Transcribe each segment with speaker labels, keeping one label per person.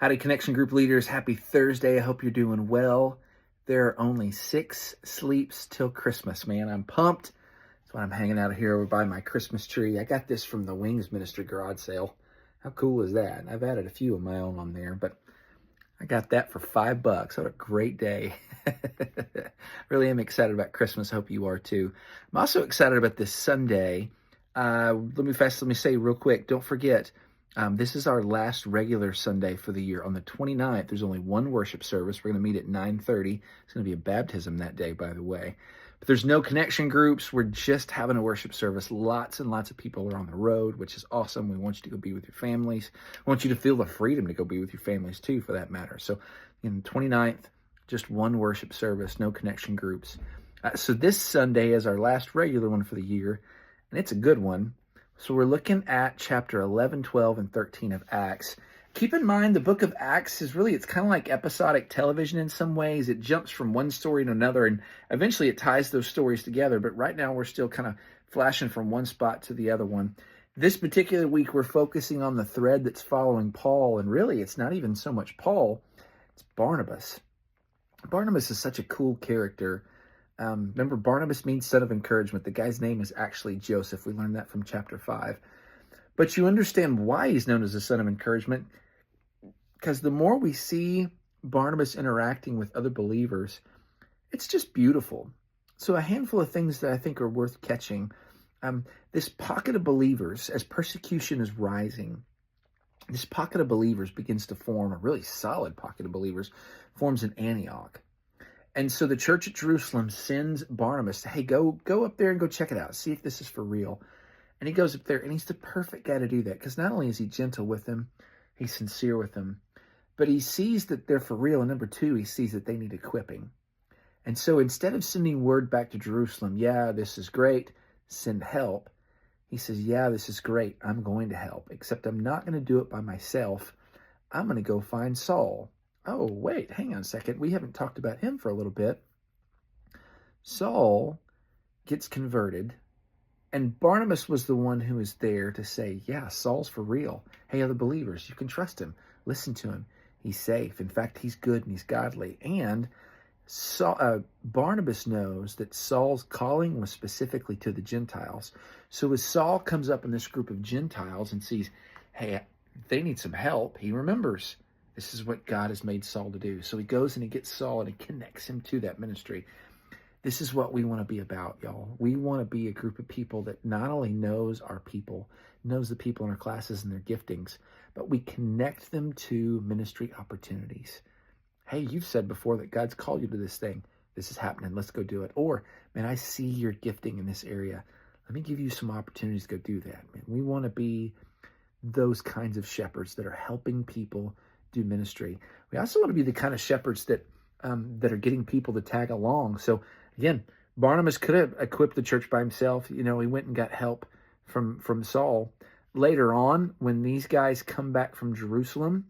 Speaker 1: Howdy, Connection Group leaders. Happy Thursday. I hope you're doing well. There are only 6 sleeps till Christmas, man. I'm pumped. That's why I'm hanging out here over by my Christmas tree. I got this from the Wings Ministry garage sale. How cool is that? I've added a few of my own on there, but I got that for $5. What a great day. Really am excited about Christmas. Hope you are too. I'm also excited about this Sunday. Let me say real quick, don't forget, this is our last regular Sunday for the year. On the 29th, there's only one worship service. We're going to meet at 9:30. It's going to be a baptism that day, by the way. But there's no connection groups. We're just having a worship service. Lots and lots of people are on the road, which is awesome. We want you to go be with your families. We want you to feel the freedom to go be with your families too, for that matter. So in the 29th, just one worship service, no connection groups. So this Sunday is our last regular one for the year, and it's a good one. So we're looking at chapter 11, 12, and 13 of Acts. Keep in mind, the book of Acts is really, it's kind of like episodic television in some ways. It jumps from one story to another, and eventually it ties those stories together. But right now, we're still kind of flashing from one spot to the other one. This particular week, we're focusing on the thread that's following Paul. And really, it's not even so much Paul, it's Barnabas. Barnabas is such a cool character. Remember, Barnabas means son of encouragement. The guy's name is actually Joseph. We learned that from chapter 5. But you understand why he's known as the son of encouragement, because the more we see Barnabas interacting with other believers, it's just beautiful. So a handful of things that I think are worth catching. This pocket of believers, as persecution is rising, this pocket of believers begins to form, a really solid pocket of believers, forms in Antioch. And so the church at Jerusalem sends Barnabas to, hey, go up there and go check it out. See if this is for real. And he goes up there, and he's the perfect guy to do that, because not only is he gentle with them, he's sincere with them, but he sees that they're for real. And number 2, he sees that they need equipping. And so instead of sending word back to Jerusalem, yeah, this is great, send help, he says, yeah, this is great, I'm going to help, except I'm not going to do it by myself. I'm going to go find Saul. Oh, wait, hang on a second. We haven't talked about him for a little bit. Saul gets converted, and Barnabas was the one who was there to say, yeah, Saul's for real. Hey, other believers, you can trust him. Listen to him. He's safe. In fact, he's good and he's godly. And Barnabas knows that Saul's calling was specifically to the Gentiles. So as Saul comes up in this group of Gentiles and sees, hey, they need some help, he remembers, this is what God has made Saul to do. So he goes and he gets Saul and he connects him to that ministry. This is what we want to be about, y'all. We want to be a group of people that not only knows our people, knows the people in our classes and their giftings, but we connect them to ministry opportunities. Hey, you've said before that God's called you to this thing. This is happening. Let's go do it. Or, man, I see your gifting in this area. Let me give you some opportunities to go do that. Man, we want to be those kinds of shepherds that are helping people do ministry. We also want to be the kind of shepherds that are getting people to tag along. So again, Barnabas could have equipped the church by himself. You know, he went and got help from Saul. Later on, when these guys come back from Jerusalem,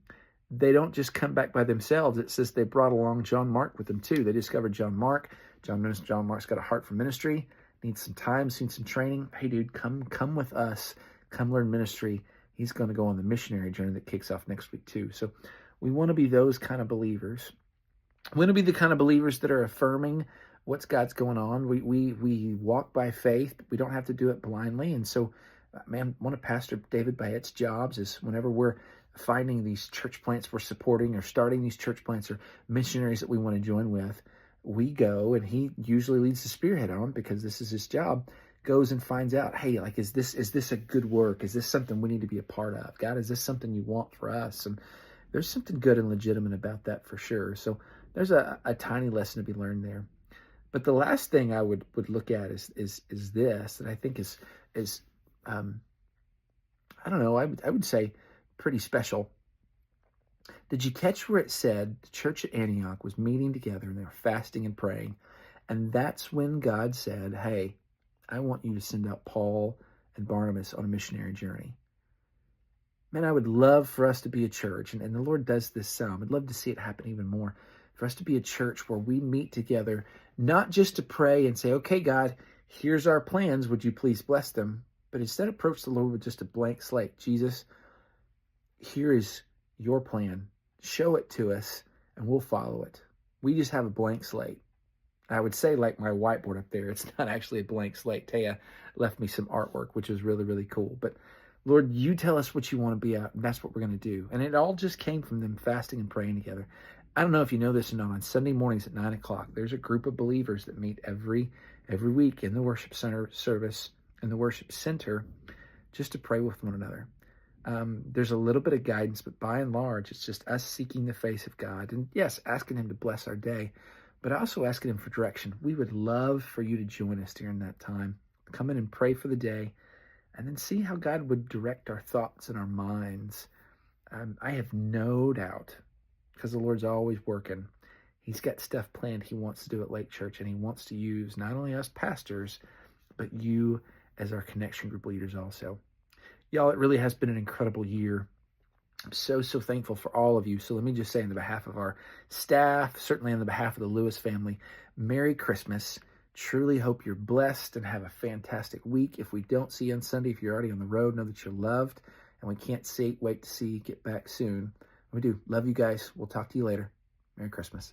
Speaker 1: they don't just come back by themselves. It says they brought along John Mark with them too. They discovered John Mark. John Mark's got a heart for ministry, needs some time, needs some training. Hey, dude, come with us. Come learn ministry. He's going to go on the missionary journey that kicks off next week too. So we want to be those kind of believers. We want to be the kind of believers that are affirming what's God's going on. We walk by faith, but we don't have to do it blindly. And so, man, one of Pastor David Bayet's jobs is whenever we're finding these church plants we're supporting or starting these church plants or missionaries that we want to join with, we go, and he usually leads the spearhead on because this is his job, goes and finds out, hey, like, is this a good work? Is this something we need to be a part of? God, is this something you want for us? And there's something good and legitimate about that for sure. So there's a tiny lesson to be learned there. But the last thing I would look at is this, that I think is I don't know, I would say pretty special. Did you catch where it said the church at Antioch was meeting together and they were fasting and praying? And that's when God said, hey, I want you to send out Paul and Barnabas on a missionary journey. Man, I would love for us to be a church, and the Lord does this some. I'd love to see it happen even more. For us to be a church where we meet together, not just to pray and say, okay, God, here's our plans. Would you please bless them? But instead approach the Lord with just a blank slate. Jesus, here is your plan. show it to us, and we'll follow it. We just have a blank slate. I would say, like my whiteboard up there, it's not actually a blank slate. Taya left me some artwork, which was really, really cool. But Lord, you tell us what you want to be at, and that's what we're going to do. And it all just came from them fasting and praying together. I don't know if you know this or not. On Sunday mornings at 9 o'clock, there's a group of believers that meet every week in the worship center service, in the worship center, just to pray with one another. There's a little bit of guidance, but by and large, it's just us seeking the face of God. And yes, asking him to bless our day, but also asking him for direction. We would love for you to join us during that time. Come in and pray for the day, and then see how God would direct our thoughts and our minds. I have no doubt, because the Lord's always working. He's got stuff planned he wants to do at Lake Church, and he wants to use not only us pastors, but you as our connection group leaders also. Y'all, it really has been an incredible year. I'm so thankful for all of you. So let me just say on the behalf of our staff, certainly on the behalf of the Lewis family, Merry Christmas. Truly hope you're blessed and have a fantastic week. If we don't see you on Sunday, if you're already on the road, know that you're loved. And we can't wait to see you get back soon. We do. Love you guys. We'll talk to you later. Merry Christmas.